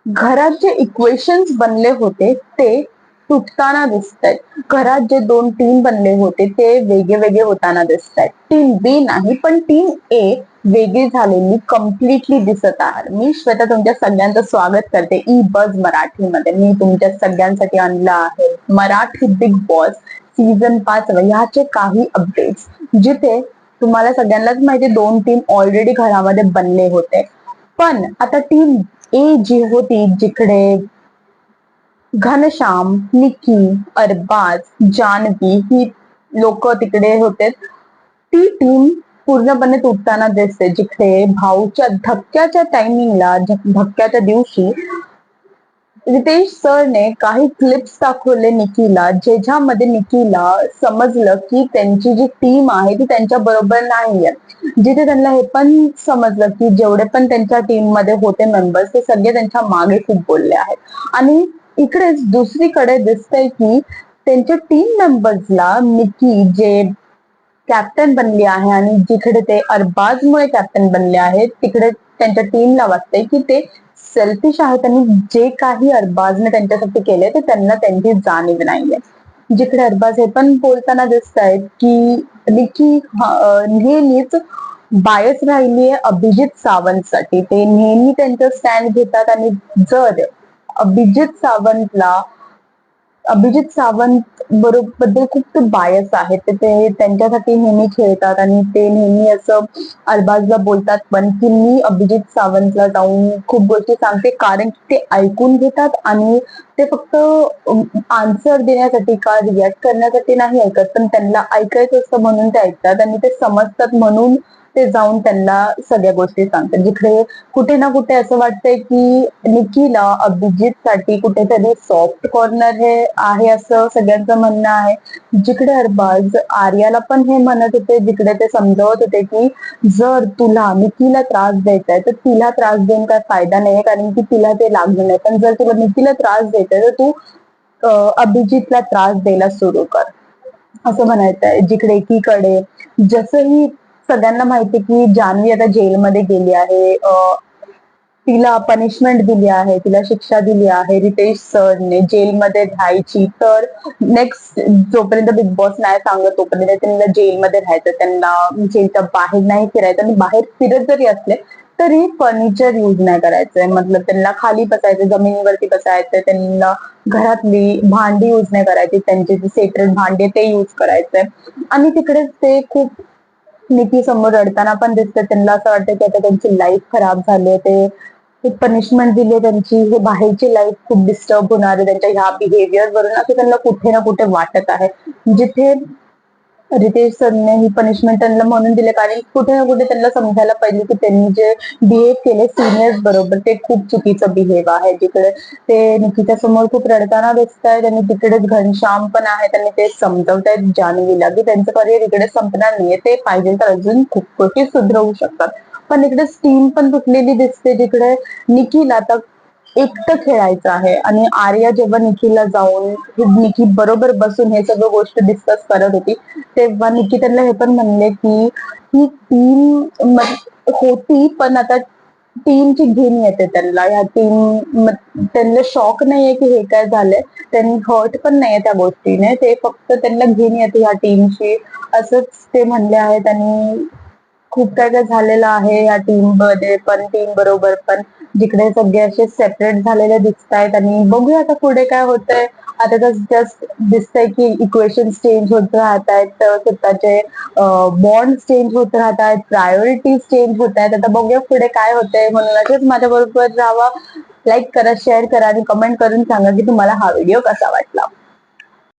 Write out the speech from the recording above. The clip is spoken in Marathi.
घरात जे इक्वेशन्स बनले होते ते तुटताना दिसतायत. घरात जे दोन टीम बनले होते ते वेगळे वेगळे होताना दिसतायत. टीम बी नाही पण टीम ए वेगळी झालेली कम्प्लिटली दिसत आहे. मी श्वेता तुमच्या सगळ्यांचं स्वागत करते ई बज मराठीमध्ये. मी तुमच्या सगळ्यांसाठी आणलं आहे मराठी बिग बॉस सीझन 5 ह्याचे काही अपडेट्स, जिथे तुम्हाला सगळ्यांनाच माहिती दोन टीम ऑलरेडी घरामध्ये बनले होते. पण आता टीम ए जी होती, जिकडे घनश्याम, निकी, अरबाज, जानवी ही लोक तिकडे होते, ती टीम पूर्णपणे तुटताना दिसते. जिकडे भाऊच्या धक्क्याच्या टायमिंगला, धक्क्याच्या दिवशी रितेश सरने काही क्लिप्स दाखवले निकीला, ज्याच्यामध्ये निकीला समजलं की त्यांची जी टीम आहे ती त्यांच्या बरोबर नाहीये. जिथे त्यांना हे पण समजलं की जेवढे पण त्यांच्या टीम मध्ये होते मेंबर्स ते सगळे त्यांच्या मागे खूप बोलले आहेत. आणि इकडेच दुसरीकडे दिसतंय की त्यांच्या टीम मेंबर्सला निकी जे कॅप्टन बनली आहे आणि जिकडे ते अरबाजमुळे कॅप्टन बनले आहेत, तिकडे त्यांच्या टीमला वाटतंय की ते सेल्फिश आहेत आणि जे काही अरबाजने त्यांच्यासाठी केले ते त्यांना त्यांची जाणीव नाहीये. जिकडे अरबाज हे पण बोलताना दिसत आहेत की निकी नेहमीच बायस राहिलीये अभिजित सावंतसाठी. ते नेहमी त्यांचं स्टँड घेतात आणि जर अभिजित सावंतला अभिजित सावंत बद्दल खूप ते बायस आहेत, ते त्यांच्यासाठी नेहमी खेळतात आणि ते नेहमी असं अरबाजला बोलतात पण की मी अभिजित सावंतला जाऊन खूप गोष्टी सांगते, कारण की ते ऐकून घेतात आणि ते फक्त आन्सर देण्यासाठी का रिॲक्ट करण्यासाठी नाही ऐकत, पण त्यांना ऐकायचं असतं म्हणून ते ऐकतात आणि ते समजतात म्हणून ते जाऊन त्यांना सगळ्या गोष्टी सांगतात. जिकडे कुठे ना कुठे असं वाटतंय की निकीला अभिजित साठी कुठेतरी सॉफ्ट कॉर्नर हे आहे असं सगळ्यांचं म्हणणं आहे. जिकडे अरबाज आर्याला पण हे म्हणत होते, जिकडे ते समजावत होते की जर तुला निकीला त्रास द्यायचा आहे तर तिला त्रास देऊन काय फायदा नाहीये, कारण की तिला ते लागलं नाही. पण जर तुला निकीला त्रास द्यायचा तर तू अभिजितला त्रास द्यायला सुरू कर, असं म्हणायचं आहे. जिकडे एकीकडे जसंही सगळ्यांना माहिती की जान्हवी आता जेलमध्ये गेली आहे, तिला पनिशमेंट दिली आहे, तिला शिक्षा दिली आहे रितेश सरने जेलमध्ये राहायची. तर नेक्स्ट जोपर्यंत बिग बॉस नाही सांगत तोपर्यंत त्यांना जेलमध्ये राहायचं, त्यांना जेलच्या बाहेर नाही फिरायचं आणि बाहेर फिरत जरी असले तरी फर्निचर युज नाही करायचंय. मतलब त्यांना खाली बसायचं, जमिनीवरती बसायचंय, त्यांना घरातली भांडी युज नाही करायची, त्यांचे जे सेपरेट भांडे ते युज करायचंय. आणि तिकडेच ते खूप निकी समोर रडताना पण दिसते. त्यांना असं वाटतं की आता त्यांची लाईफ खराब झाली, ते पनिशमेंट दिली त्यांची, हे बाहेरची लाईफ खूप डिस्टर्ब होणार आहे त्यांच्या ह्या बिहेवियर वरून, असं त्यांना कुठे ना कुठे वाटत आहे. जिथे रितेश सरने ही पनिशमेंट त्यांना म्हणून दिले कारण कुठे ना कुठे त्यांना समजायला पाहिजे की त्यांनी जे बिहेव केले सिनियर्स बरोबर ते खूप चुकीचं बिहेव आहे. जिकडे ते निकीच्या समोर खूप रडताना दिसत आहेत आणि तिकडेच घनश्याम पण आहेत आणि ते समजवतायत जान्हवीला की त्यांचं करिअर इकडे संपणार नाहीये, ते पाहिजे तर अजून खूप गोष्टी सुधरवू शकतात. पण इकडे टीम पण तुटलेली दिसते, जिकडे निकीला आता एकटं खेळायचं आहे आणि आर्या जेव्हा निकीला जाऊन निकी बरोबर बसून हे सगळं गोष्ट डिस्कस करत होती, तेव्हा निकी त्यांना हे पण म्हणले की ही टीम होती पण आता टीमची घेणी येते त्यांना. ह्या टीम त्यांना शॉक नाहीये की हे काय झालंय, त्यांनी हर्ट पण नाहीये त्या गोष्टीने, ते फक्त त्यांना घेणी येते ह्या टीमची असंच ते म्हणले आहेत. आणि खूप काय काय झालेलं आहे या टीम मध्ये पण, टीम बरोबर पण, जिकडे सगळे असे सेपरेट झालेले दिसत आहेत. आणि बघूया आता पुढे काय होतंय. आता तर जस्ट दिसतंय की इक्वेशन चेंज होत राहत आहेत, स्वतःचे बॉन्ड चेंज होत राहत आहेत, प्रायोरिटीज चेंज होत आहेत. आता बघूया पुढे काय होतंय. म्हणूनच माझ्या बरोबर राहावा, लाईक करा, शेअर करा आणि कमेंट करून सांगा की तुम्हाला हा व्हिडिओ कसा वाटला.